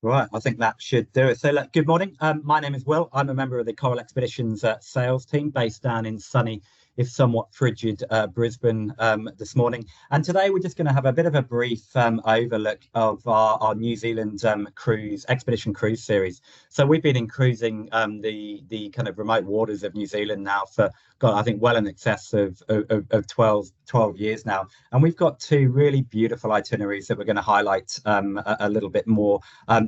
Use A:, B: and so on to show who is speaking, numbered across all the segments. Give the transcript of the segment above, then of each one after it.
A: Right, I think that should do it. So, look, good morning. My name is Will. I'm a member of the Coral Expeditions sales team based down in sunny, if somewhat frigid, Brisbane this morning. And today we're just going to have a bit of a brief overlook of our New Zealand expedition cruise series. So we've been in cruising the kind of remote waters of New Zealand now for, God, I think well in excess of 12 years now. And we've got two really beautiful itineraries that we're going to highlight a little bit more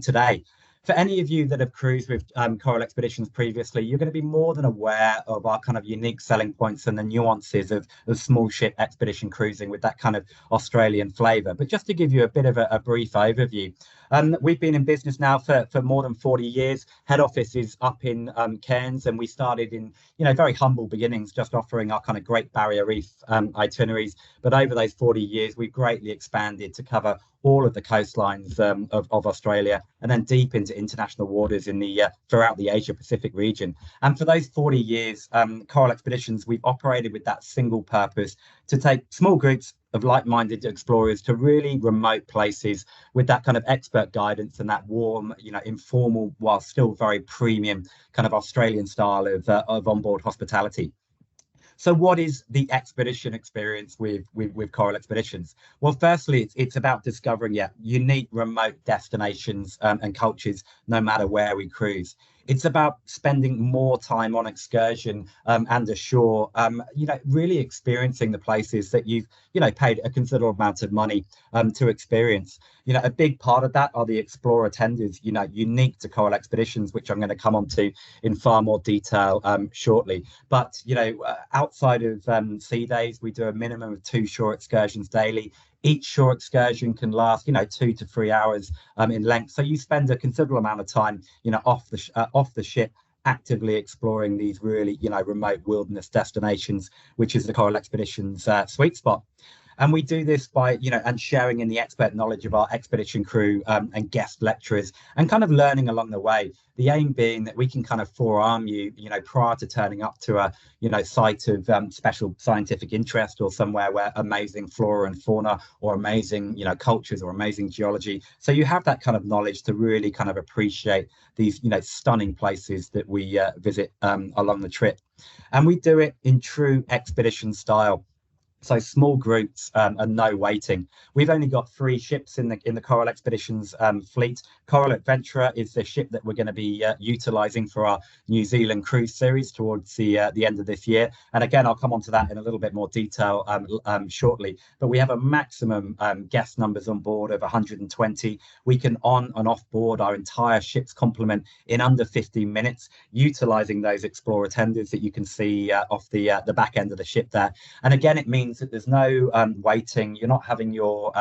A: today. For any of you that have cruised with Coral Expeditions previously, you're going to be more than aware of our kind of unique selling points and the nuances of small ship expedition cruising with that kind of Australian flavour. But just to give you a bit of a brief overview, we've been in business now for more than 40 years. Head office is up in Cairns, and we started in very humble beginnings, just offering our kind of Great Barrier Reef itineraries. But over those 40 years, we've greatly expanded to cover all of the coastlines of Australia, and then deep into international waters in the throughout the Asia Pacific region. And for those 40 years, Coral Expeditions, we've operated with that single purpose to take small groups of like-minded explorers to really remote places with that kind of expert guidance and that warm, informal, while still very premium kind of Australian style of onboard hospitality. So what is the expedition experience with Coral Expeditions? Well, firstly, it's about discovering unique remote destinations and cultures, no matter where we cruise. It's about spending more time on excursion and ashore, really experiencing the places that you've, paid a considerable amount of money to experience. A big part of that are the explorer tenders, unique to Coral Expeditions, which I'm going to come on to in far more detail shortly. But, outside of sea days, we do a minimum of 2 shore excursions daily. Each shore excursion can last, 2 to 3 hours in length. So you spend a considerable amount of time, off the ship, actively exploring these really, remote wilderness destinations, which is the Coral Expeditions sweet spot. And we do this by, and sharing in the expert knowledge of our expedition crew and guest lecturers, and kind of learning along the way. The aim being that we can kind of forearm you, prior to turning up to a, site of special scientific interest, or somewhere where amazing flora and fauna, or amazing, cultures, or amazing geology. So you have that kind of knowledge to really kind of appreciate these, stunning places that we visit along the trip. And we do it in true expedition style. So small groups and no waiting. We've only got 3 ships in the Coral Expeditions fleet. Coral Adventurer is the ship that we're going to be utilising for our New Zealand cruise series towards the end of this year. And again, I'll come on to that in a little bit more detail shortly. But we have a maximum guest numbers on board of 120. We can on and off board our entire ship's complement in under 15 minutes, utilising those explorer tenders that you can see off the back end of the ship there. And again, it means that there's no waiting. You're not having your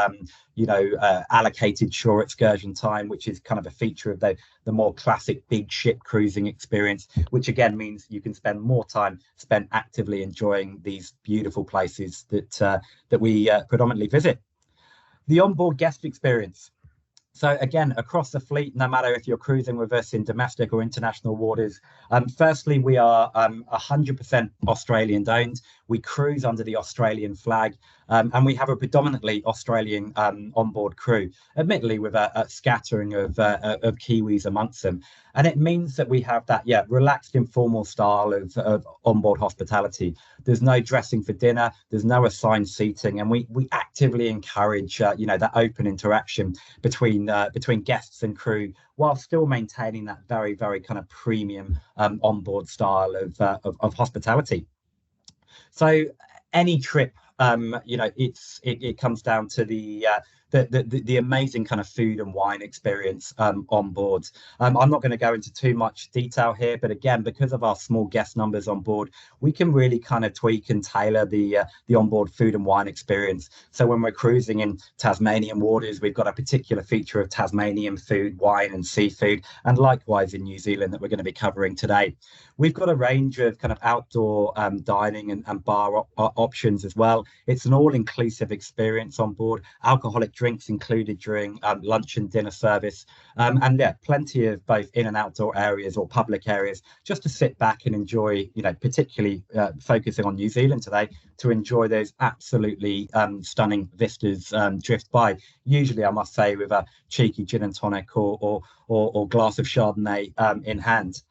A: allocated shore excursion time, which is kind of a feature of the more classic big ship cruising experience, which again means you can spend more time spent actively enjoying these beautiful places that we predominantly visit. The onboard guest experience. So again, across the fleet, no matter if you're cruising with us in domestic or international waters, firstly, we are 100% Australian owned. We cruise under the Australian flag, and we have a predominantly Australian onboard crew, admittedly with a scattering of Kiwis amongst them. And it means that we have that, relaxed, informal style of onboard hospitality. There's no dressing for dinner, there's no assigned seating, and we actively encourage, that open interaction between guests and crew, while still maintaining that very, very kind of premium onboard style of hospitality. So any trip, it comes down to the amazing kind of food and wine experience on board. I'm not going to go into too much detail here, but again, because of our small guest numbers on board, we can really kind of tweak and tailor the onboard food and wine experience. So when we're cruising in Tasmanian waters, we've got a particular feature of Tasmanian food, wine and seafood, and likewise in New Zealand that we're going to be covering today. We've got a range of kind of outdoor dining and bar options as well. It's an all-inclusive experience on board. Alcoholic drinks included during lunch and dinner service. And yeah, plenty of both in and outdoor areas or public areas just to sit back and enjoy, particularly focusing on New Zealand today, to enjoy those absolutely stunning vistas drift by. Usually, I must say, with a cheeky gin and tonic or glass of Chardonnay in hand.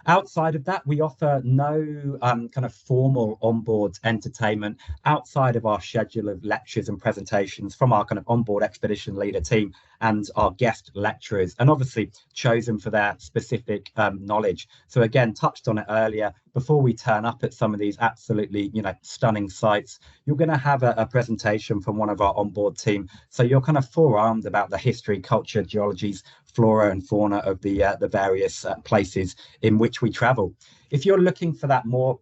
A: Outside of that, we offer no kind of formal onboard entertainment outside of our schedule of lectures and presentations from our kind of onboard expedition leader team and our guest lecturers, and obviously chosen for their specific knowledge. So again, touched on it earlier, before we turn up at some of these absolutely, stunning sites, you're going to have a presentation from one of our onboard team. So you're kind of forearmed about the history, culture, geologies, flora and fauna of the various places in which we travel. If you're looking for that more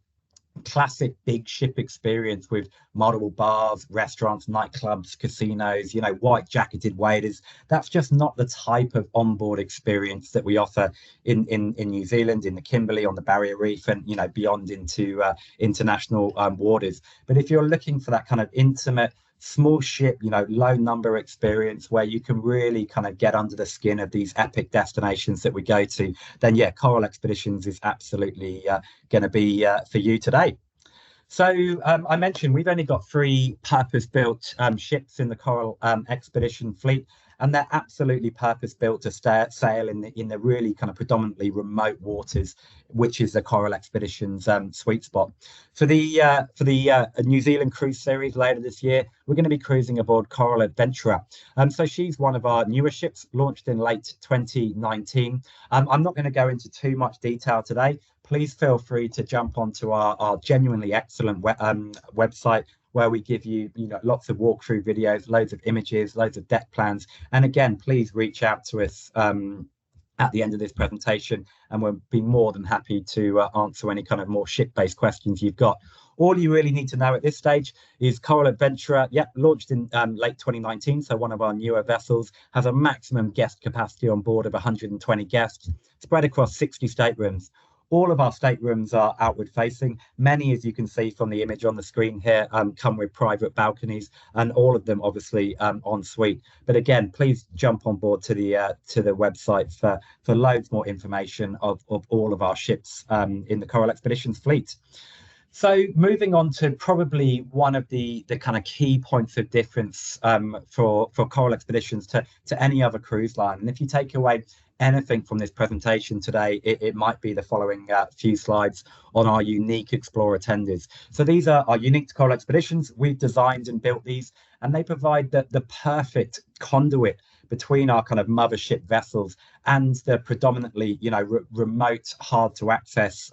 A: classic big ship experience with multiple bars, restaurants, nightclubs, casinos, white jacketed waiters, that's just not the type of onboard experience that we offer in New Zealand, in the Kimberley, on the Barrier Reef, and beyond into international waters. But if you're looking for that kind of intimate small ship, low number experience where you can really kind of get under the skin of these epic destinations that we go to, then yeah, Coral Expeditions is absolutely going to be for you today. So I mentioned we've only got 3 purpose-built ships in the Coral Expedition fleet, and they're absolutely purpose-built to sail in the really kind of predominantly remote waters, which is the Coral Expedition's sweet spot. For the New Zealand cruise series later this year, we're going to be cruising aboard Coral Adventurer. So she's one of our newer ships, launched in late 2019. I'm not going to go into too much detail today. Please feel free to jump onto our genuinely excellent website, where we give you, lots of walkthrough videos, loads of images, loads of deck plans. And again, please reach out to us at the end of this presentation, and we'll be more than happy to answer any kind of more ship-based questions you've got. All you really need to know at this stage is Coral Adventurer, launched in late 2019, so one of our newer vessels, has a maximum guest capacity on board of 120 guests, spread across 60 staterooms. All of our staterooms are outward facing. Many, as you can see from the image on the screen here, come with private balconies, and all of them obviously en suite. But again, please jump on board to the website for loads more information of all of our ships in the Coral Expeditions fleet. So moving on to probably one of the kind of key points of difference for Coral Expeditions to any other cruise line. And if you take away anything from this presentation today, it might be the following few slides on our unique Explorer tenders. So these are unique to Coral Expeditions. We've designed and built these, and they provide the perfect conduit between our kind of mothership vessels and the predominantly, remote, hard to access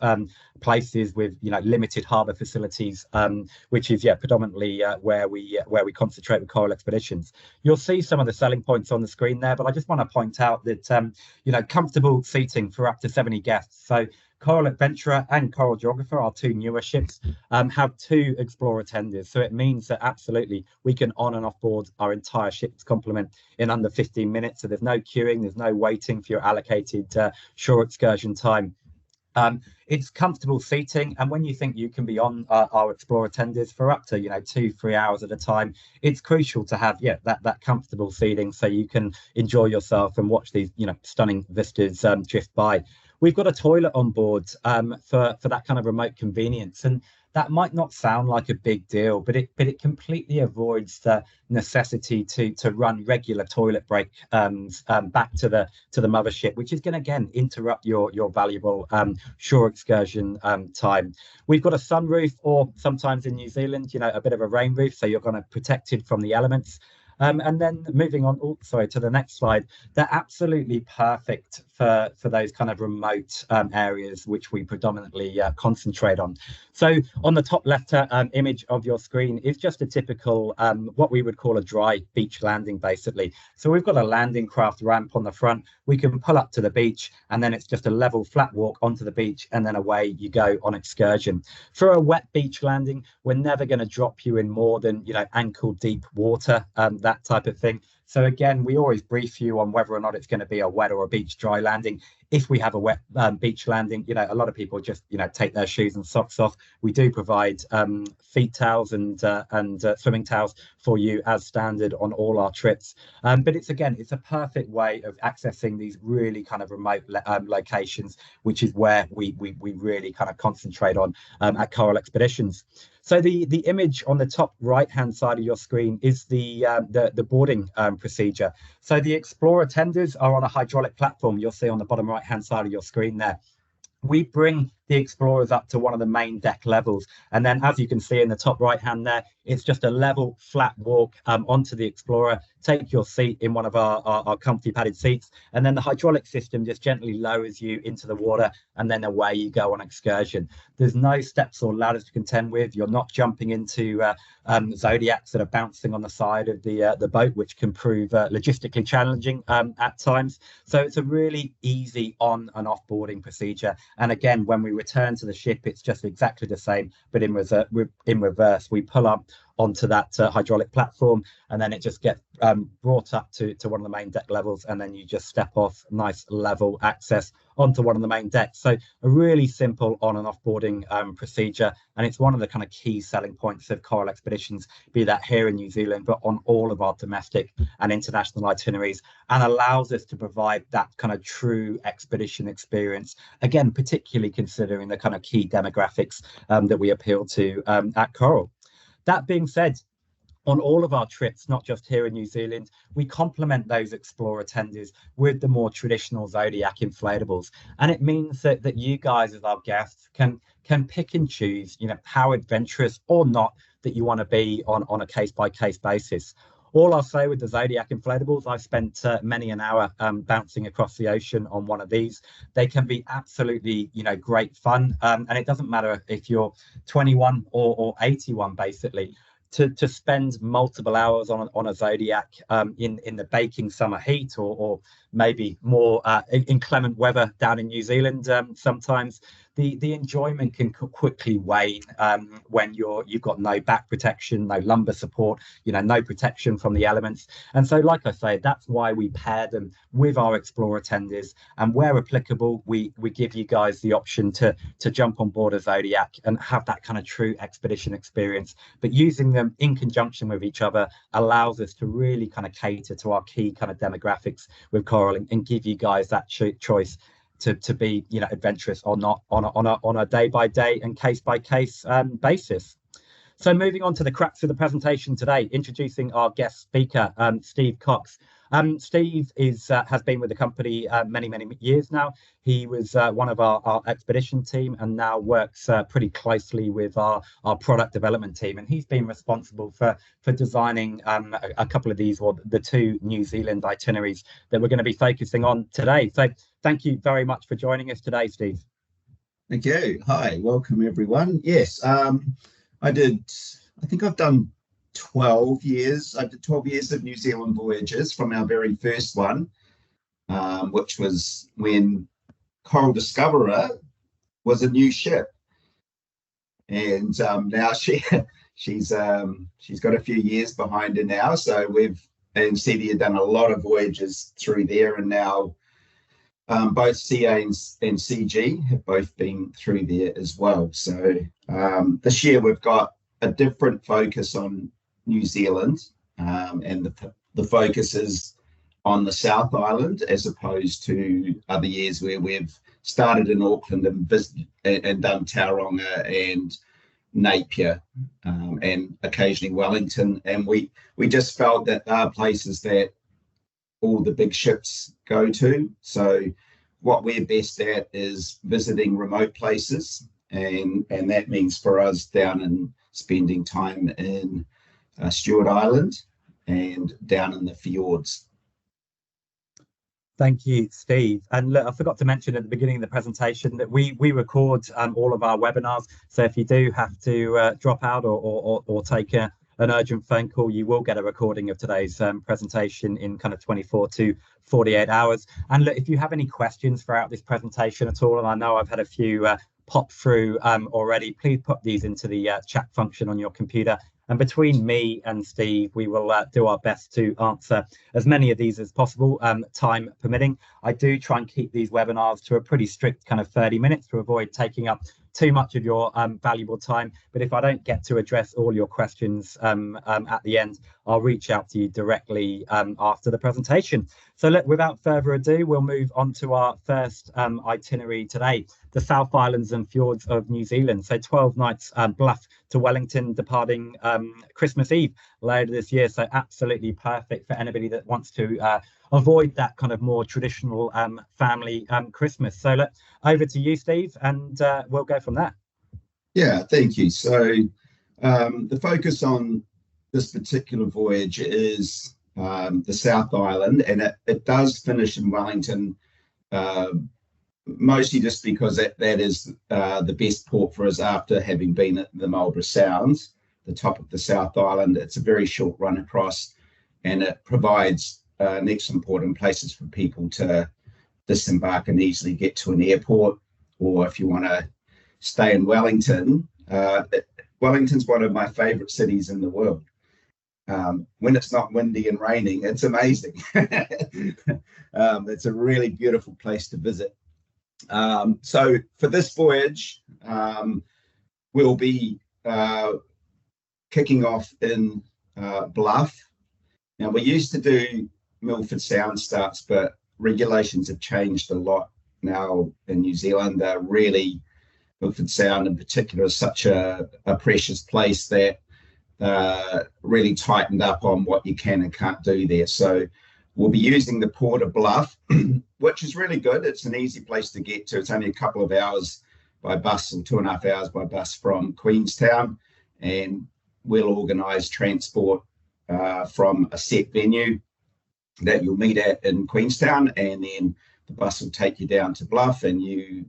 A: places with, limited harbour facilities, which is, predominantly where we concentrate with Coral Expeditions. You'll see some of the selling points on the screen there, but I just want to point out that, comfortable seating for up to 70 guests. So Coral Adventurer and Coral Geographer, our 2 newer ships, have 2 Explorer tenders. So it means that absolutely we can on and off board our entire ship's complement in under 15 minutes. So there's no queuing, there's no waiting for your allocated shore excursion time. It's comfortable seating, and when you think you can be on our Explorer tenders for up to 2-3 hours at a time, it's crucial to have that comfortable seating so you can enjoy yourself and watch these stunning vistas drift by. We've got a toilet on board for that kind of remote convenience, and that might not sound like a big deal, but it completely avoids the necessity to run regular toilet break back to the mothership, which is going to again interrupt your valuable shore excursion time. We've got a sunroof, or sometimes in New Zealand, a bit of a rain roof, so you're kind of protected from the elements. And then moving on, to the next slide, they're absolutely perfect for those kind of remote areas which we predominantly concentrate on. So on the top left image of your screen is just a typical what we would call a dry beach landing, basically. So we've got a landing craft ramp on the front. We can pull up to the beach, and then it's just a level flat walk onto the beach, and then away you go on excursion. For a wet beach landing, we're never going to drop you in more than ankle deep water, that type of thing. So again, we always brief you on whether or not it's going to be a wet or a beach dry landing. If we have a wet beach landing, a lot of people just, take their shoes and socks off. We do provide feet towels and swimming towels for you as standard on all our trips. But it's a perfect way of accessing these really kind of remote locations, which is where we really kind of concentrate on at Coral Expeditions. So the image on the top right-hand side of your screen is the boarding procedure. So the Explorer tenders are on a hydraulic platform you'll see on the bottom right-hand side of your screen there. We bring the Explorers up to one of the main deck levels. And then as you can see in the top right hand there, it's just a level flat walk onto the Explorer. Take your seat in one of our comfy padded seats. And then the hydraulic system just gently lowers you into the water. And then away you go on excursion. There's no steps or ladders to contend with. You're not jumping into zodiacs that are bouncing on the side of the boat, which can prove logistically challenging at times. So it's a really easy on and off boarding procedure. And again, when we return to the ship, it's just exactly the same, but in reverse. We pull up onto that hydraulic platform, and then it just gets brought up to one of the main deck levels, and then you just step off, nice level access onto one of the main decks. So a really simple on and off boarding procedure, and it's one of the kind of key selling points of Coral Expeditions, be that here in New Zealand, but on all of our domestic and international itineraries, and allows us to provide that kind of true expedition experience, again, particularly considering the kind of key demographics that we appeal to at Coral. That being said, on all of our trips, not just here in New Zealand, we complement those Explorer tenders with the more traditional Zodiac inflatables. And it means that you guys as our guests can pick and choose, how adventurous or not that you want to be on a case-by-case basis. All I'll say with the Zodiac inflatables, I've spent many an hour bouncing across the ocean on one of these. They can be absolutely, great fun. And it doesn't matter if you're 21 or 81, basically. To spend multiple hours on a Zodiac in the baking summer heat or maybe more inclement weather down in New Zealand sometimes, the enjoyment can quickly wane when you've got no back protection, no lumbar support, no protection from the elements. And so, like I say, that's why we pair them with our Explorer tenders, and where applicable, we give you guys the option to jump on board a Zodiac and have that kind of true expedition experience. But using them in conjunction with each other allows us to really kind of cater to our key kind of demographics with Coral and give you guys that choice to be adventurous or not on a day-by-day and case-by-case basis. So moving on to the crux of the presentation today, introducing our guest speaker, Steve Cox. Steve has been with the company many years now. He was one of our expedition team and now works pretty closely with our product development team. And he's been responsible for designing a couple of these, or the two New Zealand itineraries that we're going to be focusing on today. So thank you very much for joining us today, Steve.
B: Thank you. Hi, welcome everyone. Yes, I think I've done 12 years. I did 12 years of New Zealand voyages from our very first one, which was when Coral Discoverer was a new ship, and now she's got a few years behind her now. So and Celia done a lot of voyages through there, and now both CA and CG have both been through there as well. So this year we've got a different focus on New Zealand, and the focus is on the South Island, as opposed to other years where we've started in Auckland and done Tauranga and Napier, and occasionally Wellington. And we just felt that there are places that all the big ships go to. So what we're best at is visiting remote places, and that means for us down and spending time in Stewart Island and down in the fiords.
A: Thank you, Steve. And look, I forgot to mention at the beginning of the presentation that we record all of our webinars. So if you do have to drop out or take an urgent phone call, you will get a recording of today's presentation in kind of 24 to 48 hours. And look, if you have any questions throughout this presentation at all, and I know I've had a few pop through already, please put these into the chat function on your computer, And between me and Steve, we will do our best to answer as many of these as possible, time permitting. I do try and keep these webinars to a pretty strict kind of 30 minutes to avoid taking up too much of your valuable time. But if I don't get to address all your questions at the end, I'll reach out to you directly after the presentation. So look, without further ado, we'll move on to our first itinerary today, the South Islands and Fjords of New Zealand. So 12 nights Bluff to Wellington, departing Christmas Eve later this year. So absolutely perfect for anybody that wants to avoid that kind of more traditional family Christmas. So look, over to you, Steve, and we'll go from there.
B: Yeah, thank you. So the focus on this particular voyage is the South Island, and it does finish in Wellington, mostly just because that is the best port for us after having been at the Marlborough Sounds, the top of the South Island. It's a very short run across, and it provides an excellent port and places for people to disembark and easily get to an airport. Or if you want to stay in Wellington, Wellington's one of my favorite cities in the world. When it's not windy and raining, it's amazing. It's a really beautiful place to visit. So for this voyage, we'll be kicking off in Bluff. Now, we used to do Milford Sound starts, but regulations have changed a lot now in New Zealand. Really, Milford Sound in particular is such a precious place that really tightened up on what you can and can't do there. So we'll be using the port of Bluff, which is really good. It's an easy place to get to. It's only a couple of hours by bus, or 2.5 hours by bus from Queenstown, and we'll organise transport from a set venue that you'll meet at in Queenstown, and then the bus will take you down to Bluff, and you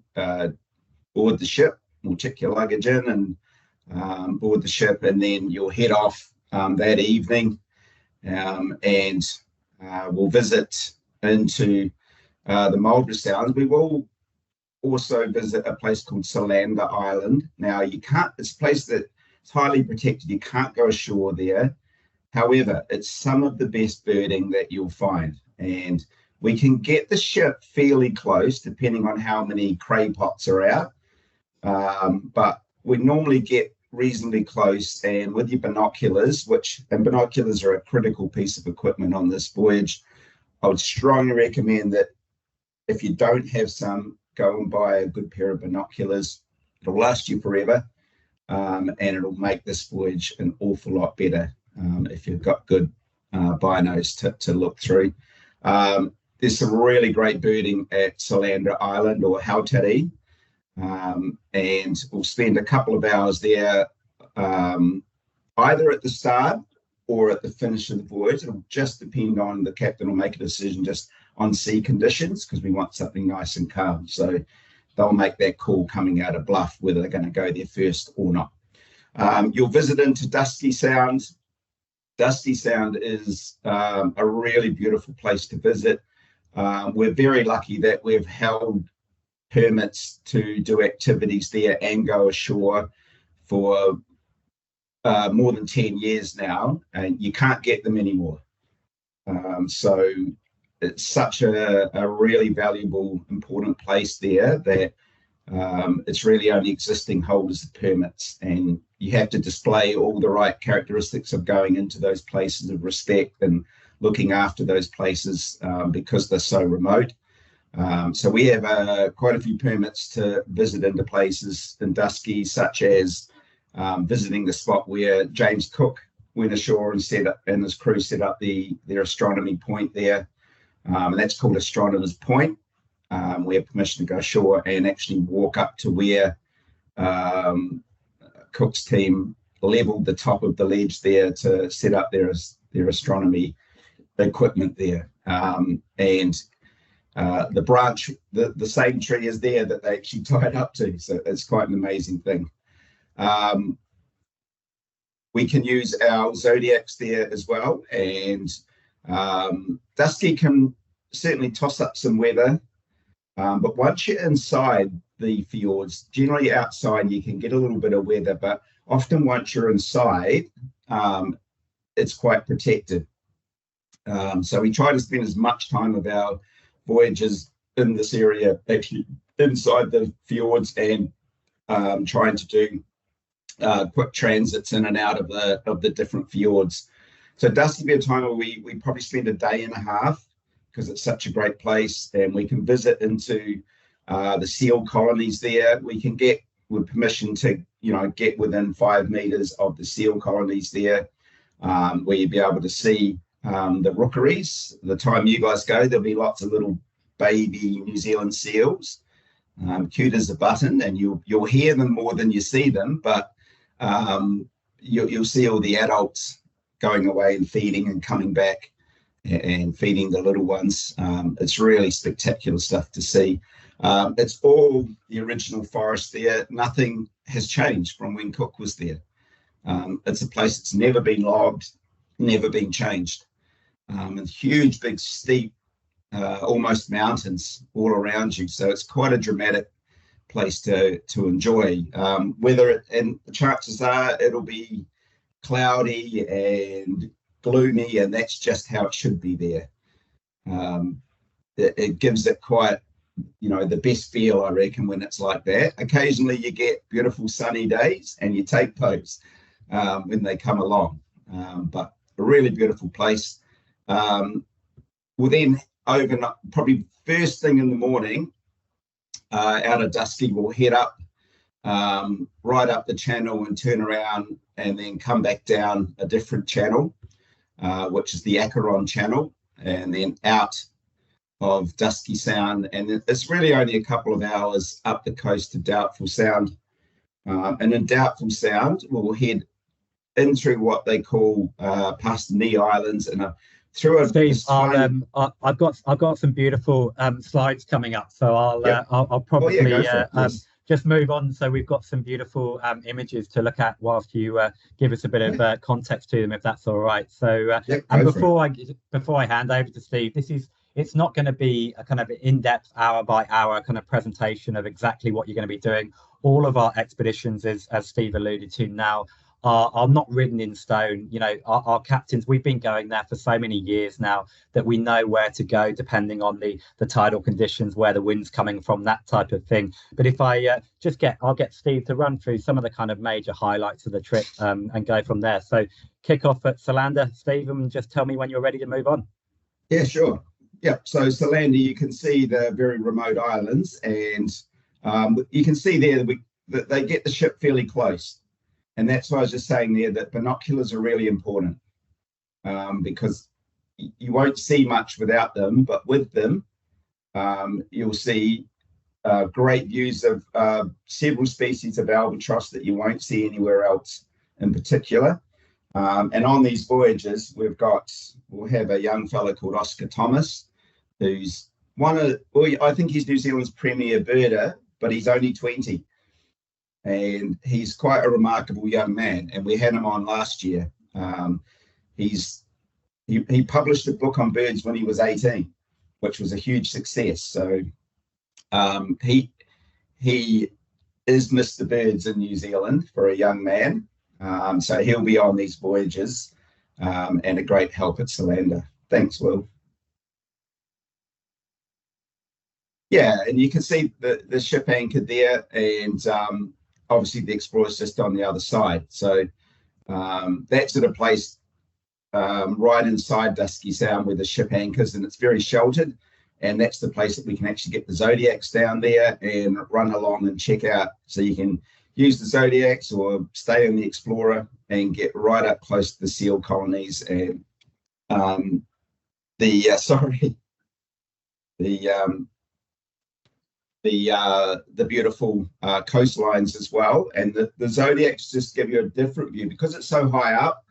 B: board the ship. We'll check your luggage in and board the ship, and then you'll head off that evening, and we'll visit into the Marlborough Sounds. We will also visit a place called Solander Island. Now, it's a place that it's highly protected. You can't go ashore there. However, it's some of the best birding that you'll find, and we can get the ship fairly close depending on how many cray pots are out, but we normally get reasonably close, and with your binoculars, and binoculars are a critical piece of equipment on this voyage. I would strongly recommend that if you don't have some, go and buy a good pair of binoculars. It'll last you forever, and it'll make this voyage an awful lot better if you've got good binos to look through. There's some really great birding at Solander Island, or Hautari, and we'll spend a couple of hours there, either at the start or at the finish of the voyage. It'll just depend on the captain will make a decision just on sea conditions, because we want something nice and calm. So they'll make that call coming out of Bluff whether they're going to go there first or not. You'll visit into Dusky Sound. Dusky Sound is a really beautiful place to visit. We're very lucky that we've held permits to do activities there and go ashore for more than 10 years now, and you can't get them anymore. So it's such a really valuable, important place there that it's really only existing holders of permits, and you have to display all the right characteristics of going into those places of respect and looking after those places because they're so remote. So we have quite a few permits to visit into places in Dusky, such as visiting the spot where James Cook went ashore and his crew set up their astronomy point there. And that's called Astronomer's Point. We have permission to go ashore and actually walk up to where Cook's team leveled the top of the ledge there to set up their astronomy equipment there. And the branch, the same tree is there that they actually tied up to. So it's quite an amazing thing. We can use our zodiacs there as well. And Dusky can certainly toss up some weather. But once you're inside the fjords, generally outside, you can get a little bit of weather. But often once you're inside, it's quite protected. So we try to spend as much time of our voyages in this area, actually inside the fjords, and trying to do quick transits in and out of the different fjords. So Dusky be a time where we probably spend a day and a half, because it's such a great place, and we can visit into the seal colonies there. We can get with permission to get within 5 meters of the seal colonies there, where you'll be able to see the rookeries. The time you guys go, there'll be lots of little baby New Zealand seals, cute as a button, and you'll hear them more than you see them, but you'll see all the adults going away and feeding and coming back and feeding the little ones. It's really spectacular stuff to see. It's all the original forest there. Nothing has changed from when Cook was there. It's a place that's never been logged, never been changed. And huge, big, steep, almost mountains all around you. So it's quite a dramatic place to enjoy. And the chances are it'll be cloudy and gloomy, and that's just how it should be there. It gives it quite, the best feel, I reckon, when it's like that. Occasionally you get beautiful sunny days, and you take those when they come along. But a really beautiful place. We'll then overnight, probably first thing in the morning, out of Dusky, we'll head up right up the channel and turn around and then come back down a different channel, which is the Akaroa channel, and then out of Dusky Sound. And it's really only a couple of hours up the coast to Doubtful Sound. And in Doubtful Sound, we'll head in through what they call past Knee Islands and through a.
A: Steve, I've got some beautiful slides coming up, so I'll probably just move on. So we've got some beautiful images to look at whilst you give us a bit of context to them, if that's all right. So and before I hand over to Steve, it's not going to be a kind of in-depth hour by hour kind of presentation of exactly what you're going to be doing. All of our expeditions, as Steve alluded to now, are not written in stone. Our captains, we've been going there for so many years now that we know where to go depending on the tidal conditions, where the wind's coming from, that type of thing. But if I'll get Steve to run through some of the kind of major highlights of the trip and go from there. So kick off at Solander, Steve, and just tell me when you're ready to move on.
B: Yeah, sure. Yeah, so Solander, you can see the very remote islands, and you can see there that they get the ship fairly close. And that's why I was just saying there that binoculars are really important, because you won't see much without them, but with them, you'll see great views of several species of albatross that you won't see anywhere else in particular. And on these voyages, we'll have a young fellow called Oscar Thomas, who's I think he's New Zealand's premier birder, but he's only 20. And he's quite a remarkable young man, and we had him on last year. He published a book on birds when he was 18, which was a huge success. So he is Mr. Birds in New Zealand for a young man. So he'll be on these voyages, and a great help at Solander. Thanks, Will. Yeah, and you can see the ship anchored there, and obviously the Explorer's just on the other side. So that's at a place right inside Dusky Sound where the ship anchors, and it's very sheltered. And that's the place that we can actually get the Zodiacs down there and run along and check out. So you can use the Zodiacs or stay in the Explorer and get right up close to the seal colonies and the beautiful coastlines as well. And the Zodiacs just give you a different view because it's so high up.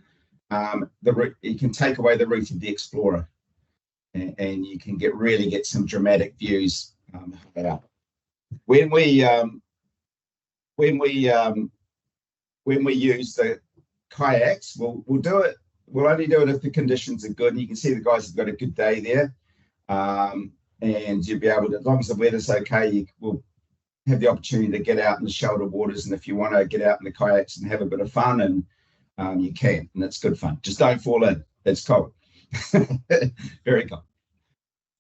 B: You can take away the route of the Explorer, and you can really get some dramatic views high up. When we use the kayaks, we'll do it. We'll only do it if the conditions are good. And you can see the guys have got a good day there. And you'll be able to, as long as the weather's okay, you will have the opportunity to get out in the sheltered waters. And if you want to get out in the kayaks and have a bit of fun and you can, and it's good fun. Just don't fall in. It's cold. Very cold.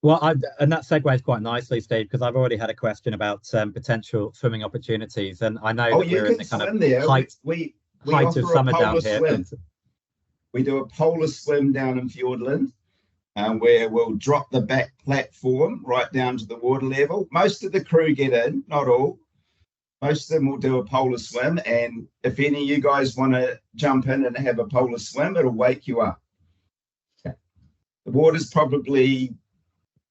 A: Well, and that segues quite nicely, Steve, because I've already had a question about potential swimming opportunities, and I know that we're in the kind of
B: there.
A: height of summer down
B: here. We do a polar swim down in Fiordland, where we'll drop the back platform right down to the water level. Most of the crew get in, not all. Most of them will do a polar swim, and if any of you guys want to jump in and have a polar swim, it'll wake you up. Okay. The water's probably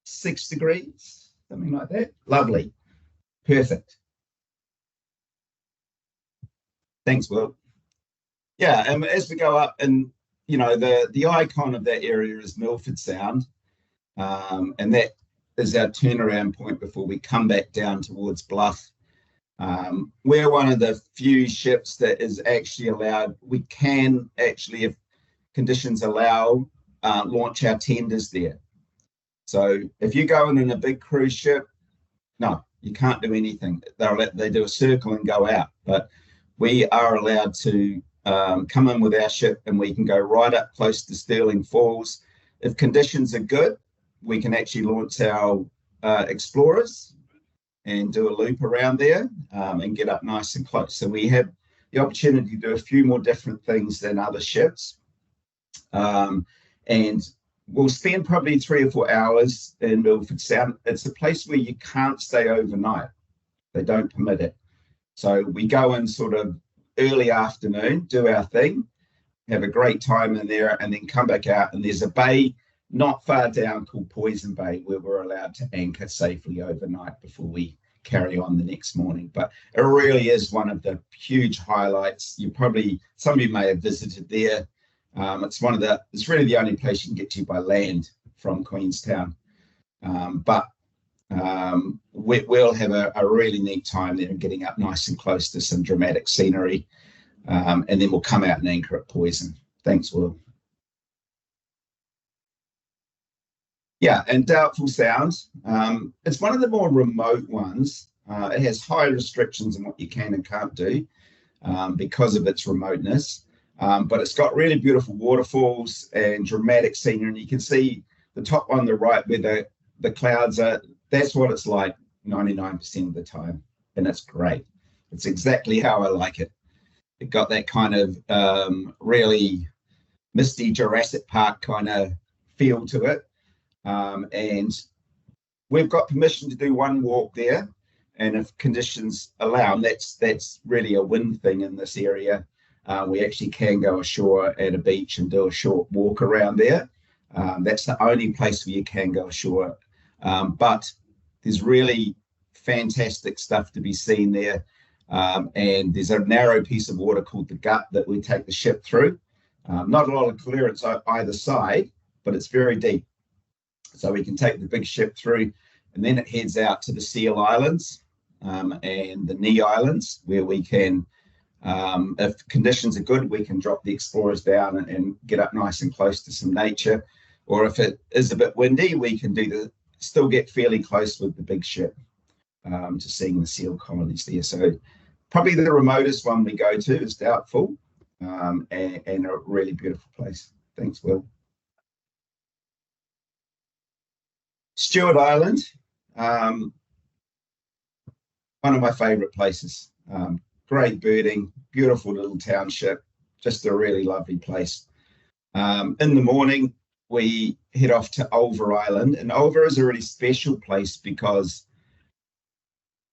B: 6 degrees, something like that. Lovely. Perfect. Thanks, Will. Yeah, and as we go up, and you know, the icon of that area is Milford Sound, and that is our turnaround point before we come back down towards Bluff. We're one of the few ships that is actually allowed. We can actually, if conditions allow, launch our tenders there. So if you go in a big cruise ship, no, you can't do anything. They do a circle and go out. But we are allowed to come in with our ship, and we can go right up close to Stirling Falls. If conditions are good, we can actually launch our Explorers and do a loop around there and get up nice and close. So we have the opportunity to do a few more different things than other ships. And we'll spend probably 3 or 4 hours in Milford Sound. It's a place where you can't stay overnight. They don't permit it. So we go in sort of early afternoon, do our thing, have a great time in there, and then come back out. And there's a bay not far down called Poison Bay where we're allowed to anchor safely overnight before we carry on the next morning. But it really is one of the huge highlights. Some of you may have visited there. It's really the only place you can get to by land from Queenstown. But we'll have a really neat time there and getting up nice and close to some dramatic scenery. And then we'll come out and anchor at Poison. Thanks, Will. Yeah, and Doubtful Sound. It's one of the more remote ones. It has high restrictions on what you can and can't do because of its remoteness. But it's got really beautiful waterfalls and dramatic scenery. And you can see the top on the right where the clouds are. That's what it's like 99% of the time. And it's great. It's exactly how I like it. It got that kind of really misty Jurassic Park kind of feel to it. And we've got permission to do one walk there. And if conditions allow, and that's really a win thing in this area, we actually can go ashore at a beach and do a short walk around there. That's the only place where you can go ashore. But there's really fantastic stuff to be seen there. And there's a narrow piece of water called the Gut that we take the ship through. Not a lot of clearance on either side, but it's very deep. So we can take the big ship through, and then it heads out to the Seal Islands and the Knee Islands, where we can, if conditions are good, we can drop the Explorers down and get up nice and close to some nature. Or if it is a bit windy, we can still get fairly close with the big ship to seeing the seal colonies there. So probably the remotest one we go to is Doubtful, and a really beautiful place. Thanks, Will. Stewart Island, one of my favourite places. Great birding, beautiful little township, just a really lovely place. In the morning, we head off to Ulva Island, and Ulva is a really special place because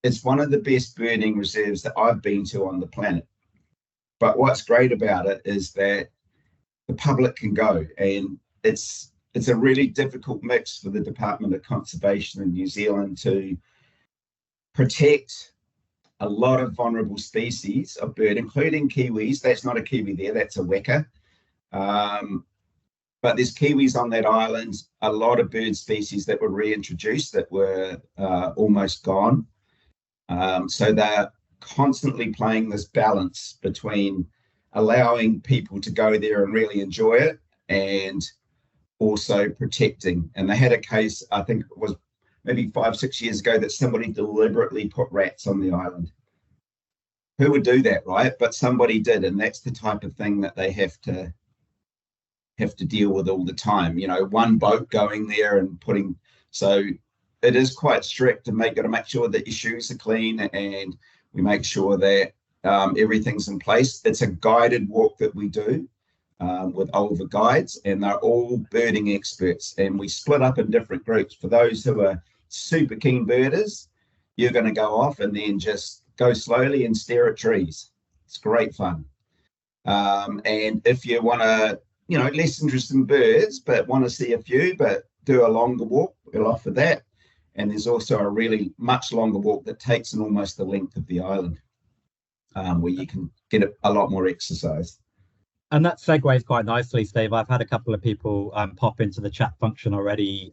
B: it's one of the best birding reserves that I've been to on the planet. But what's great about it is that the public can go, and it's a really difficult mix for the Department of Conservation in New Zealand to protect a lot of vulnerable species of bird, including kiwis. That's not a kiwi there, that's a weka. But there's kiwis on that island, a lot of bird species that were reintroduced that were almost gone. So they're constantly playing this balance between allowing people to go there and really enjoy it and also protecting. And they had a case, I think it was maybe 5-6 years ago, that somebody deliberately put rats on the island. who would do that, right? But somebody did, and that's the type of thing that they have to deal with all the time. You know, one boat going there and putting, so it is quite strict, and got to make sure that your shoes are clean, and we make sure that everything's in place. It's a guided walk that we do with older guides, and they're all birding experts, and we split up in different groups. For those who are super keen birders, you're going to go off and then just go slowly and stare at trees. It's great fun. And if you want to, you know, less interested in birds, but want to see a few, but do a longer walk, we'll offer that. And there's also a really much longer walk that takes in almost the length of the island, where you can get a lot more exercise.
A: And that segues quite nicely, Steve. I've had a couple of people pop into the chat function already,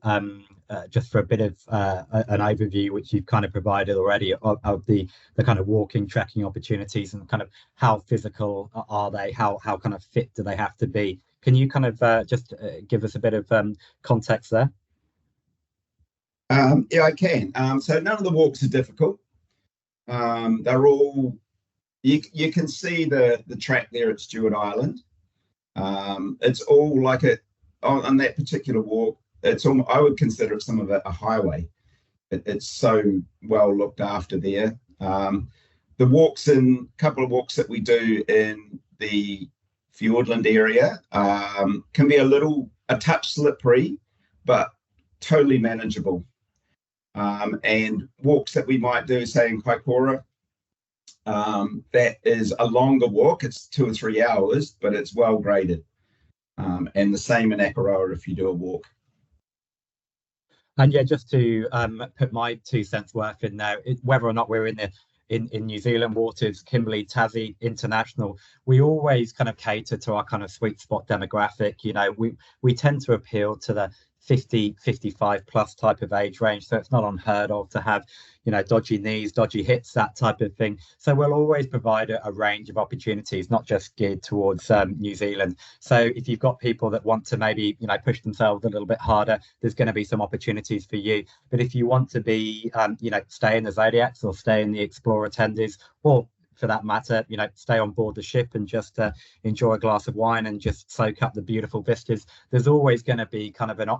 A: just for a bit of an overview, which you've kind of provided already, of the kind of walking, trekking opportunities, and kind of how physical are they, how kind of fit do they have to be. Can you kind of just give us a bit of context there?
B: Yeah, I can. So none of the walks are difficult. They're all, you can see the track there at Stewart Island. It's all like on that particular walk, it's all, I would consider some of it a highway. It's so well looked after there. The walks, in a couple of walks that we do in the Fiordland area, can be a touch slippery, but totally manageable. And walks that we might do, say in Kaikoura, that is a longer walk. It's 2 or 3 hours, but it's well graded. And the same in Akaroa if you do a walk.
A: And yeah, just to put my 2 cents worth in there, whether or not we're in New Zealand waters, Kimberley, Tassie, international, we always kind of cater to our kind of sweet spot demographic. You know, we tend to appeal to the 50, 55 plus type of age range. So it's not unheard of to have, you know, dodgy knees, dodgy hips, that type of thing. So we'll always provide a range of opportunities, not just geared towards New Zealand. So if you've got people that want to maybe, you know, push themselves a little bit harder, there's going to be some opportunities for you. But if you want to be, you know, stay in the Zodiacs or stay in the Explorer Tenders, or for that matter, you know, stay on board the ship and just enjoy a glass of wine and just soak up the beautiful vistas, there's always going to be kind of an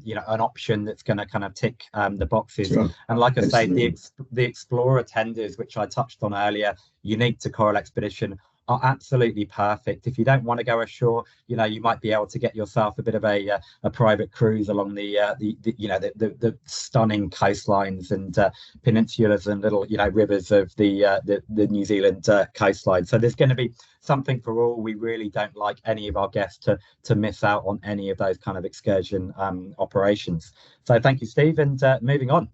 A: you know, an option that's going to kind of tick the boxes. Sure. And like I say, the Explorer Tenders, which I touched on earlier, unique to Coral Expedition, are absolutely perfect. If you don't want to go ashore, you know, you might be able to get yourself a bit of a private cruise along the you know, the stunning coastlines and peninsulas and little, you know, rivers of the New Zealand coastline. So there's going to be something for all. We really don't like any of our guests to miss out on any of those kind of excursion operations. So thank you, Steve, and moving on.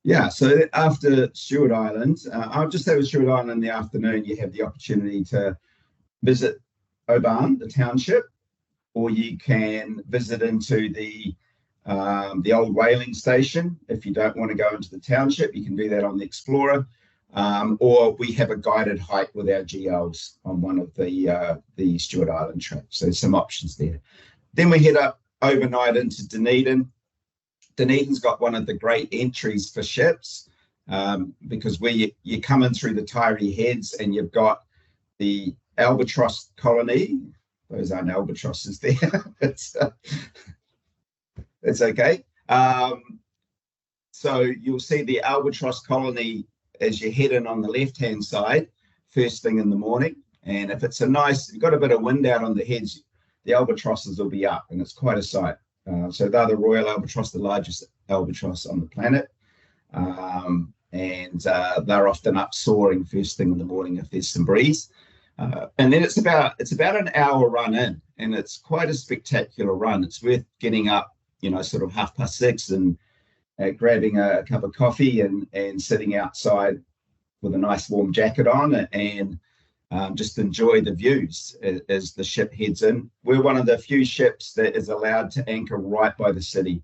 B: Yeah, so after Stewart Island, I'll just say with Stewart Island in the afternoon, you have the opportunity to visit Oban, the township, or you can visit into the old whaling station. If you don't want to go into the township, you can do that on the Explorer, or we have a guided hike with our GLs on one of the Stewart Island trips. So some options there. Then we head up overnight into Dunedin. Dunedin's got one of the great entries for ships, because where you come in through the Tyree Heads and you've got the albatross colony. Those aren't albatrosses there. It's okay. So you'll see the albatross colony as you head in on the left-hand side, first thing in the morning. And if it's you've got a bit of wind out on the heads, the albatrosses will be up, and it's quite a sight. So they're the royal albatross, the largest albatross on the planet, and they're often up soaring first thing in the morning if there's some breeze. And then it's about an hour run in, and it's quite a spectacular run. It's worth getting up, you know, sort of 6:30 and grabbing a cup of coffee and sitting outside with a nice warm jacket on and just enjoy the views as the ship heads in. We're one of the few ships that is allowed to anchor right by the city.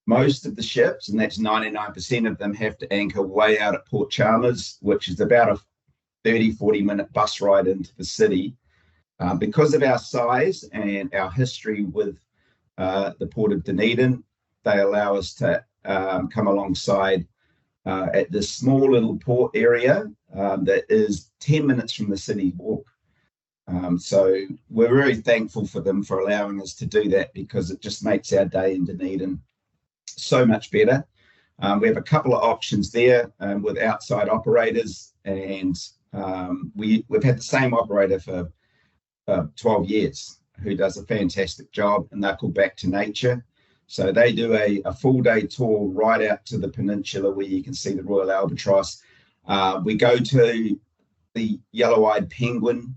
B: Most of the ships, and that's 99% of them, have to anchor way out at Port Chalmers, which is about a 30-40 minute bus ride into the city. Because of our size and our history with the Port of Dunedin, they allow us to come alongside at this small little port area that is 10 minutes from the city walk. So we're very thankful for them for allowing us to do that, because it just makes our day in Dunedin so much better. We have a couple of options there with outside operators, and we've had the same operator for 12 years who does a fantastic job, and they're called Back to Nature. So they do a full day tour right out to the peninsula where you can see the Royal Albatross. We go to the yellow-eyed penguin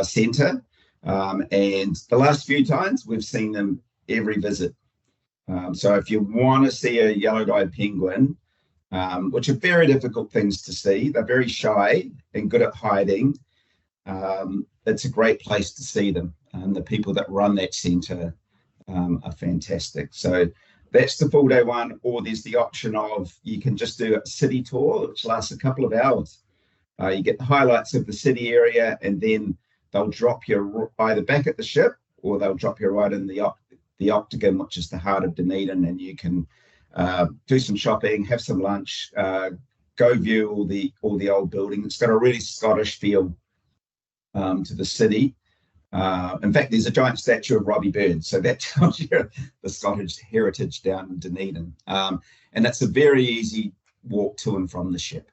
B: centre, and the last few times we've seen them every visit. So if you want to see a yellow-eyed penguin, which are very difficult things to see, they're very shy and good at hiding, it's a great place to see them. And the people that run that centre are fantastic. So that's the full day one, or there's the option of you can just do a city tour, which lasts a couple of hours. You get the highlights of the city area, and then they'll drop you either back at the ship, or they'll drop you right in the Octagon, which is the heart of Dunedin, and you can do some shopping, have some lunch, go view all the old buildings. It's got a really Scottish feel to the city. In fact, there's a giant statue of Robbie Burns, so that tells you the Scottish heritage down in Dunedin. And it's a very easy walk to and from the ship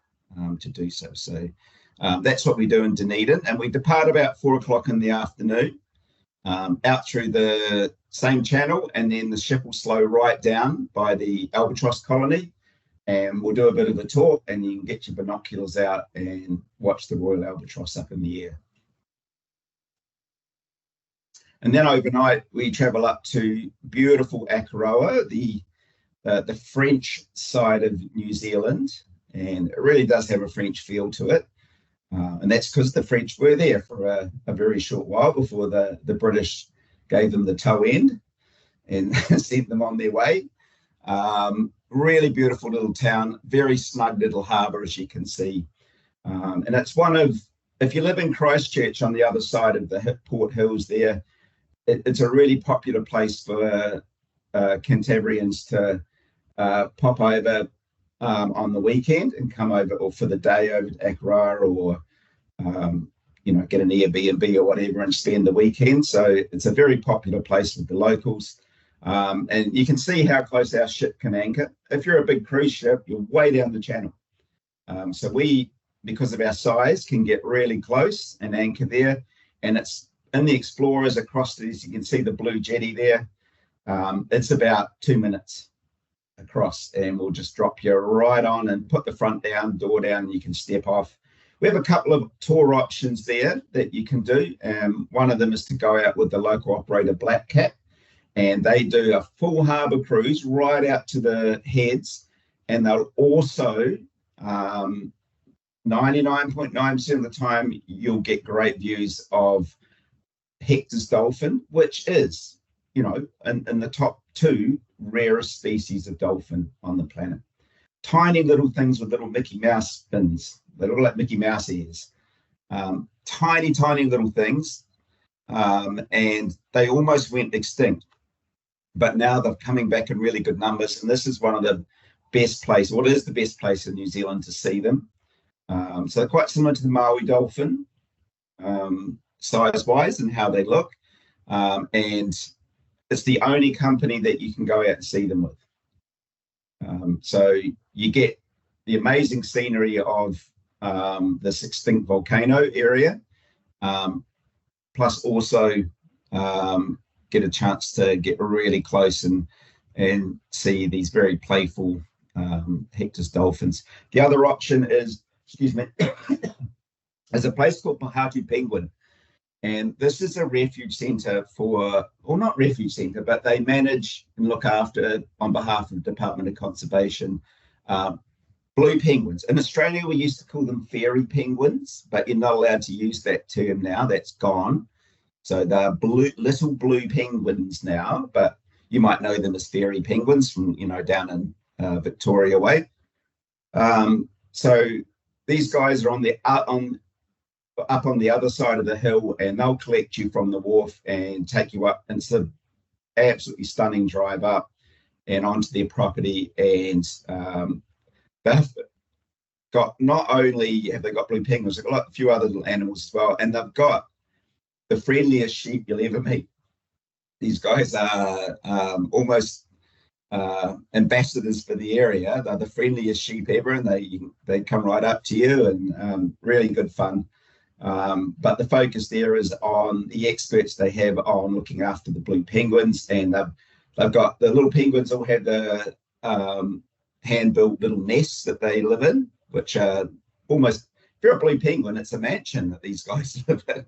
B: to do so. So that's what we do in Dunedin, and we depart about 4 o'clock in the afternoon out through the same channel, and then the ship will slow right down by the albatross colony, and we'll do a bit of a tour, and you can get your binoculars out and watch the Royal Albatross up in the air. And then overnight, we travel up to beautiful Akaroa, the French side of New Zealand, and it really does have a French feel to it. And that's because the French were there for a very short while before the British gave them the toe end and sent them on their way. Really beautiful little town, very snug little harbour, as you can see. And it's one of, if you live in Christchurch on the other side of the Port Hills there, it's a really popular place for Cantabrians to pop over on the weekend and come over, or for the day over to Akaroa, or get an Airbnb or whatever and spend the weekend. So it's a very popular place with the locals. And you can see how close our ship can anchor. If you're a big cruise ship, you're way down the channel. So we, because of our size, can get really close and anchor there. And it's in the Explorers across these, you can see the blue jetty there. It's about 2 minutes across, and we'll just drop you right on and put the front down, door down, and you can step off. We have a couple of tour options there that you can do. One of them is to go out with the local operator Black Cat, and they do a full harbour cruise right out to the heads, and they'll also 99.9% of the time you'll get great views of Hector's dolphin, which is, in the top 2 rarest species of dolphin on the planet. Tiny little things with little Mickey Mouse fins. They look like Mickey Mouse ears. Tiny, tiny little things. And they almost went extinct. But now they're coming back in really good numbers. And this is one of the best places, well, it is the best place in New Zealand to see them. So they're quite similar to the Maui dolphin, size-wise and how they look. And it's the only company that you can go out and see them with. So you get the amazing scenery of this extinct volcano area, plus also get a chance to get really close and see these very playful Hector's dolphins. The other option is, is a place called Pahatu Penguin. And this is a refuge centre for, or not refuge centre, but they manage and look after, on behalf of the Department of Conservation, blue penguins. In Australia, we used to call them fairy penguins, but you're not allowed to use that term now. That's gone. So they're little blue penguins now, but you might know them as fairy penguins from, down in Victoria way. So these guys are up on the other side of the hill, and they'll collect you from the wharf and take you up. And it's an absolutely stunning drive up and onto their property. And got, not only have they got blue penguins, they've got a few other little animals as well, and they've got the friendliest sheep you'll ever meet. These guys are almost ambassadors for the area. They're the friendliest sheep ever, and they come right up to you, and really good fun. But the focus there is on the experts they have on looking after the blue penguins, and they've got the little penguins all have the hand-built little nests that they live in, which are almost, if you're a blue penguin, it's a mansion that these guys live in.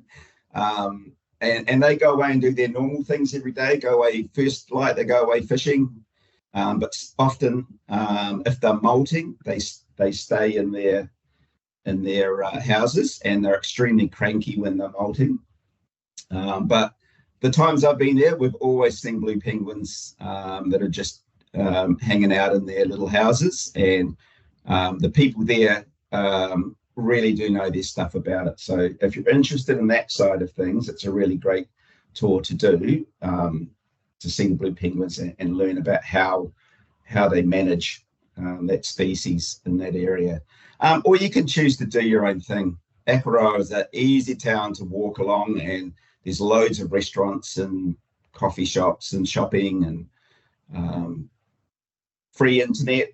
B: And they go away and do their normal things every day, go away first light, they go away fishing. But often, if they're molting, they stay in their houses, and they're extremely cranky when they're molting. But the times I've been there, we've always seen blue penguins that are just hanging out in their little houses, and the people there really do know their stuff about it. So if you're interested in that side of things, it's a really great tour to do, to see the blue penguins and learn about how they manage that species in that area. Or you can choose to do your own thing. Akaroa is an easy town to walk along, and there's loads of restaurants and coffee shops and shopping, and free internet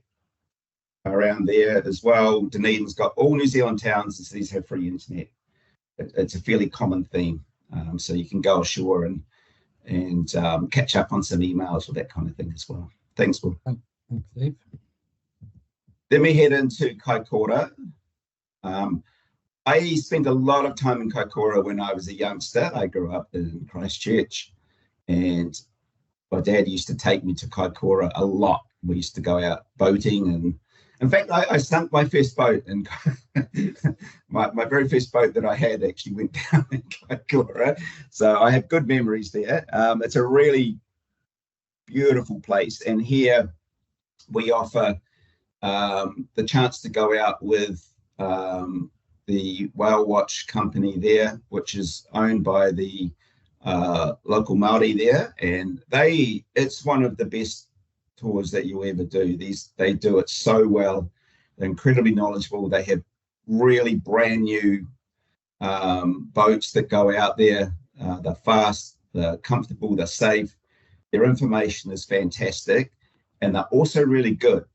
B: around there as well. Dunedin's got, all New Zealand towns and cities have free internet. It's a fairly common theme, so you can go ashore and catch up on some emails or that kind of thing as well. Thanks, Will.
A: Thanks, Steve.
B: Then we head into Kaikoura. I spent a lot of time in Kaikoura when I was a youngster. I grew up in Christchurch, and my dad used to take me to Kaikoura a lot. We used to go out boating, and in fact, I sunk my first boat, and my very first boat that I had actually went down in Kaikoura. So I have good memories there. It's a really beautiful place, and here we offer the chance to go out with the Whale Watch company there, which is owned by the local Māori there, and it's one of the best tours that you'll ever do. They do it so well. They're incredibly knowledgeable. They have really brand new boats that go out there. They're fast, they're comfortable, they're safe. Their information is fantastic, and they're also really good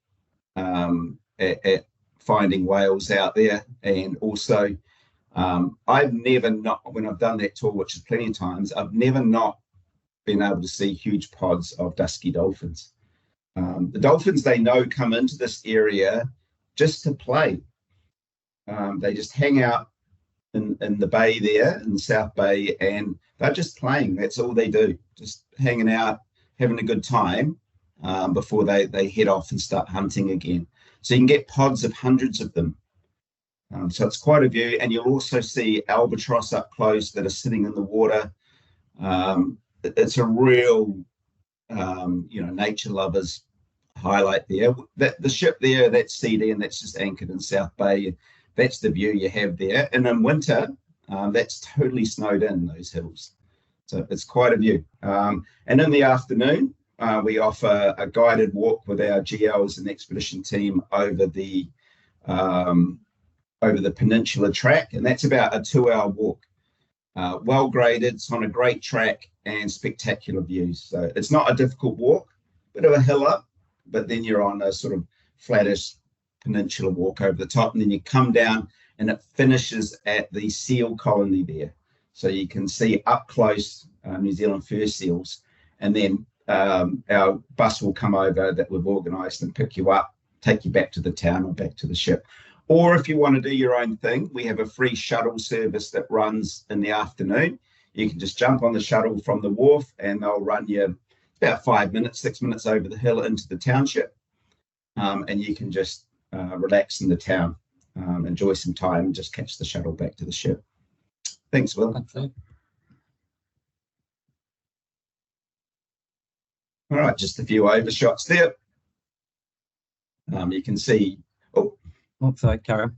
B: at finding whales out there. And also, I've never not, when I've done that tour, which is plenty of times, I've never not been able to see huge pods of dusky dolphins. The dolphins they know come into this area just to play. They just hang out in the bay there, in the South Bay, and they're just playing. That's all they do, just hanging out, having a good time before they head off and start hunting again. So you can get pods of hundreds of them. So it's quite a view, and you'll also see albatross up close that are sitting in the water. It's a real, nature lovers highlight there. The ship there, that's CD, and that's just anchored in South Bay. That's the view you have there. And in winter, that's totally snowed in, those hills. So it's quite a view. And in the afternoon, we offer a guided walk with our GLs and expedition team over the peninsula track, and that's about a 2-hour walk. Well graded, it's on a great track, and spectacular views. So it's not a difficult walk, bit of a hill up, but then you're on a sort of flattish peninsula walk over the top, and then you come down and it finishes at the seal colony there. So you can see up close New Zealand fur seals, and then our bus will come over that we've organised and pick you up, take you back to the town or back to the ship. Or if you want to do your own thing, we have a free shuttle service that runs in the afternoon. You can just jump on the shuttle from the wharf, and they'll run you about 5 minutes, 6 minutes over the hill into the township. And you can just relax in the town, enjoy some time, and just catch the shuttle back to the ship. Thanks, Will.
A: That's it.
B: All right, just a few overshots there. You can see,
A: Sorry, carry on.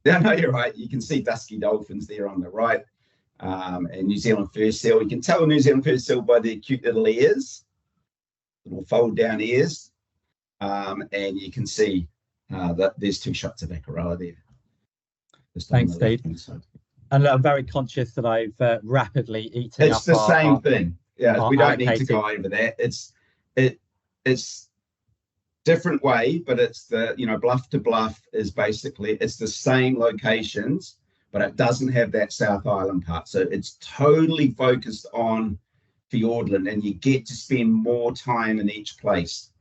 B: Yeah, no, you're right. You can see dusky dolphins there on the right, and New Zealand fur seal. You can tell New Zealand fur seal by their cute little ears, little fold down ears, and you can see that there's 2 shots of Akaroa there.
A: Thanks, Steve. And I'm very conscious that I've rapidly eaten
B: it's
A: up
B: the same thing. Yeah, we don't need to go over that. It's different way, but it's the, bluff to bluff is basically, it's the same locations, but it doesn't have that South Island part. So it's totally focused on Fiordland, and you get to spend more time in each place,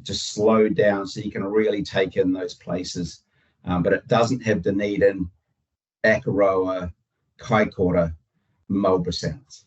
B: just slow down so you can really take in those places. But it doesn't have Dunedin, Akaroa, Kaikoura, Marlborough Sounds.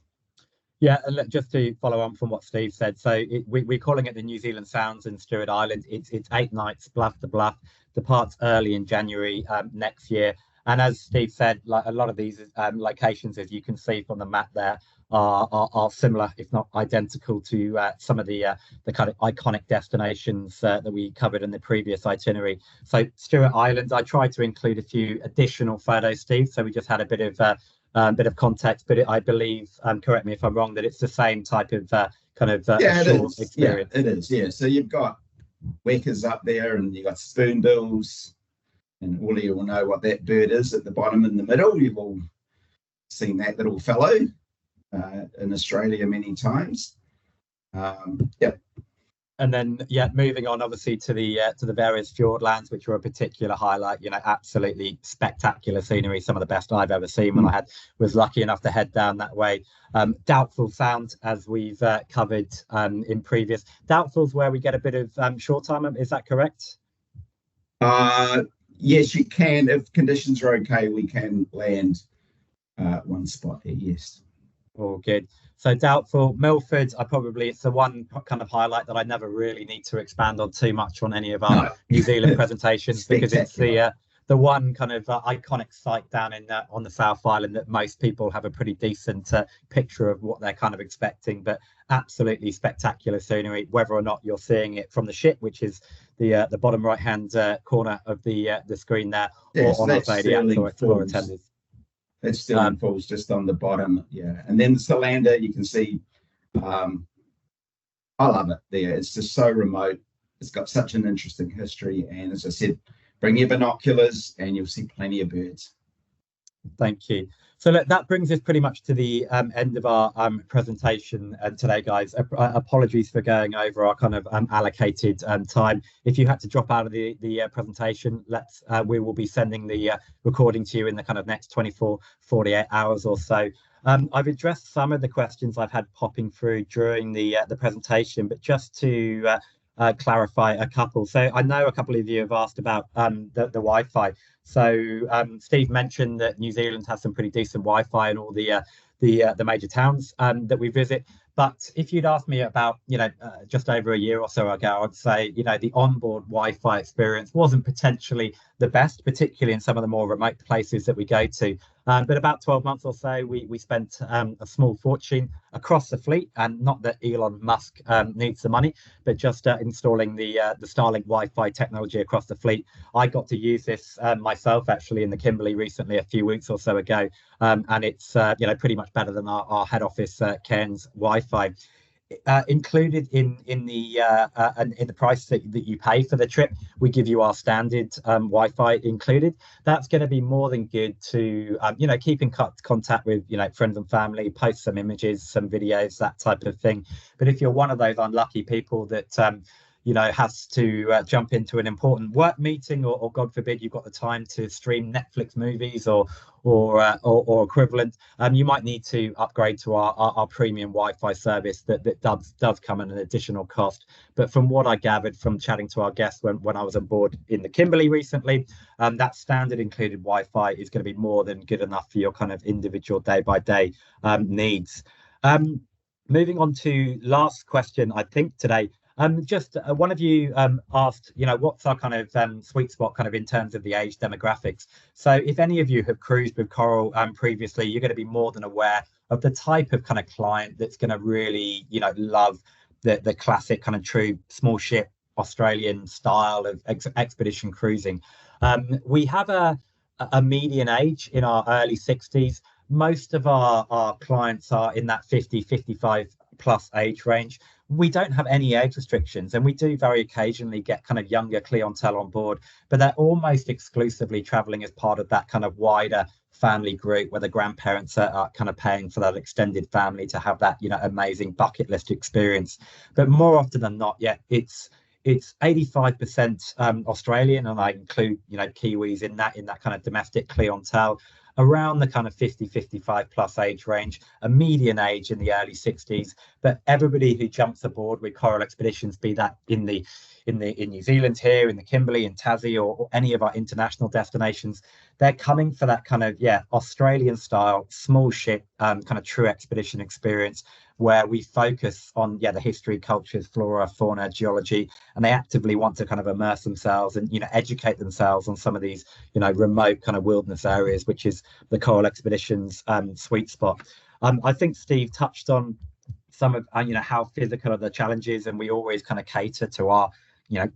A: Yeah, and just to follow on from what Steve said, so we're calling it the New Zealand Sounds in Stewart Island. It's 8 nights, bluff to bluff. Departs early in January next year. And as Steve said, like a lot of these locations, as you can see from the map there, are similar, if not identical, to some of the kind of iconic destinations that we covered in the previous itinerary. So Stewart Island, I tried to include a few additional photos, Steve. So we just had a bit of context, but I believe, correct me if I'm wrong, that it's the same type of shore experience.
B: Yeah, it is. Yeah, so you've got wekas up there, and you've got spoonbills, and all of you will know what that bird is at the bottom in the middle. You've all seen that little fellow in Australia many times.
A: And then, moving on obviously to the various fjordlands, which were a particular highlight. Absolutely spectacular scenery, some of the best I've ever seen when I was lucky enough to head down that way. Doubtful Sound, as we've covered in previous. Doubtful's where we get a bit of shore time. Is that correct?
B: Yes, you can. If conditions are okay, we can land one spot there. Yes.
A: All good. So Doubtful, Milford, it's the one kind of highlight that I never really need to expand on too much on any of our New Zealand presentations, because it's the one kind of iconic site down in on the South Island that most people have a pretty decent picture of what they're kind of expecting. But absolutely spectacular scenery, whether or not you're seeing it from the ship, which is the bottom right hand corner of the screen there, or on the actual Explorer tenders.
B: It's still falls just on the bottom, and then the Solander, you can see. I love it there. It's just so remote. It's got such an interesting history, and as I said, bring your binoculars and you'll see plenty of birds.
A: Thank you. So look, that brings us pretty much to the end of our presentation today, guys. Apologies for going over our kind of allocated time. If you had to drop out of the presentation, we will be sending the recording to you in the kind of next 24, 48 hours or so. I've addressed some of the questions I've had popping through during the presentation, but just to clarify a couple. So I know a couple of you have asked about the Wi-Fi. So Steve mentioned that New Zealand has some pretty decent Wi-Fi in all the major towns that we visit. But if you'd asked me about, just over a year or so ago, I'd say, the onboard Wi-Fi experience wasn't potentially the best, particularly in some of the more remote places that we go to. But about 12 months or so, we spent a small fortune across the fleet, and not that Elon Musk needs the money, but just installing the Starlink Wi-Fi technology across the fleet. I got to use this myself, actually, in the Kimberley recently, a few weeks or so ago, and it's pretty much better than our head office Cairns Wi-Fi. Included in the price that you pay for the trip, we give you our standard Wi-Fi included. That's going to be more than good to keep in contact with friends and family, post some images, some videos, that type of thing. But if you're one of those unlucky people that has to jump into an important work meeting, or God forbid you've got the time to stream Netflix movies or equivalent, you might need to upgrade to our premium Wi-Fi service that does come at an additional cost. But from what I gathered from chatting to our guests when I was on board in the Kimberley recently, that standard included Wi-Fi is going to be more than good enough for your kind of individual day-by-day needs. Moving on to last question, I think today. Just one of you asked, what's our kind of sweet spot kind of in terms of the age demographics. So if any of you have cruised with Coral previously, you're going to be more than aware of the type of kind of client that's going to really, love the classic kind of true small ship Australian style of expedition cruising. We have a median age in our early 60s. Most of our clients are in that 50, 55 plus age range. We don't have any age restrictions, and we do very occasionally get kind of younger clientele on board, but they're almost exclusively traveling as part of that kind of wider family group where the grandparents are kind of paying for that extended family to have that, amazing bucket list experience. But more often than not, yeah, it's 85% Australian, and I include, Kiwis in that kind of domestic clientele, around the kind of 50-55 plus age range, a median age in the early 60s. But everybody who jumps aboard with Coral Expeditions, be that in New Zealand here, in the Kimberley, in Tassie, or any of our international destinations, they're coming for that kind of, Australian style, small ship, kind of true expedition experience, where we focus on, the history, cultures, flora, fauna, geology, and they actively want to kind of immerse themselves and, educate themselves on some of these, remote kind of wilderness areas, which is the Coral Expeditions sweet spot. I think Steve touched on some of, how physical are the challenges, and we always kind of cater to our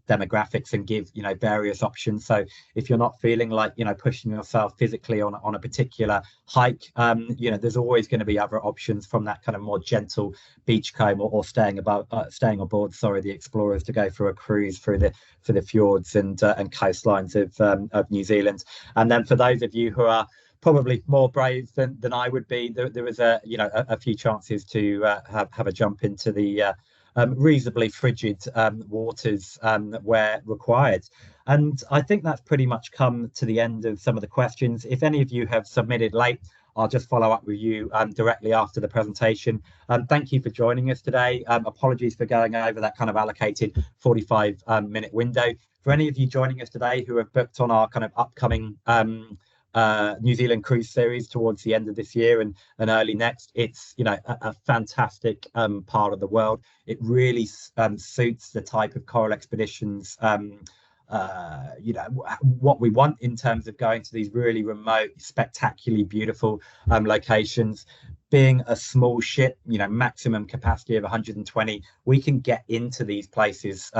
A: demographics and give various options. So if you're not feeling like pushing yourself physically on a particular hike, there's always going to be other options, from that kind of more gentle beachcomb or staying aboard the explorers, to go through a cruise through the fjords and coastlines of New Zealand. And then for those of you who are probably more brave than I would be, there is a few chances to have a jump into the reasonably frigid waters where required. And I think that's pretty much come to the end of some of the questions. If any of you have submitted late, I'll just follow up with you directly after the presentation. Thank you for joining us today. Apologies for going over that kind of allocated 45-minute window. For any of you joining us today who have booked on our kind of upcoming New Zealand cruise series towards the end of this year and early next, it's a fantastic part of the world. It really suits the type of Coral Expeditions what we want in terms of going to these really remote, spectacularly beautiful locations. Being a small ship, maximum capacity of 120, we can get into these places,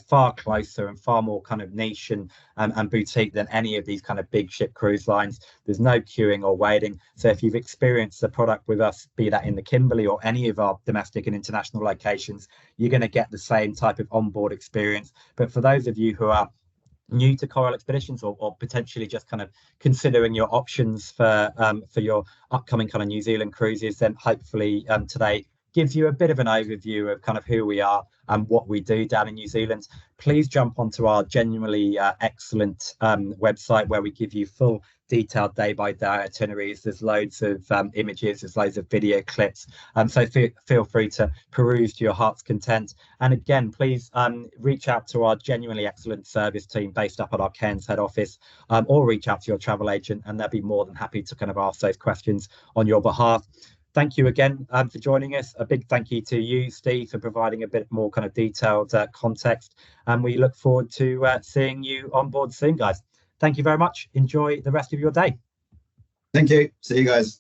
A: far closer and far more kind of niche and boutique than any of these kind of big ship cruise lines. There's no queuing or waiting. So if you've experienced the product with us, be that in the Kimberley or any of our domestic and international locations, you're going to get the same type of onboard experience. But for those of you who are new to Coral Expeditions, or potentially just kind of considering your options for your upcoming kind of New Zealand cruises, then hopefully today gives you a bit of an overview of kind of who we are and what we do down in New Zealand. Please jump onto our genuinely excellent website, where we give you full detailed day-by-day itineraries. There's loads of images, there's loads of video clips, so feel free to peruse to your heart's content. And again, please reach out to our genuinely excellent service team based up at our Cairns head office, or reach out to your travel agent, and they'll be more than happy to kind of ask those questions on your behalf. Thank you again for joining us. A big thank you to you, Steve, for providing a bit more kind of detailed context. And we look forward to seeing you on board soon, guys. Thank you very much. Enjoy the rest of your day.
B: Thank you. See you guys.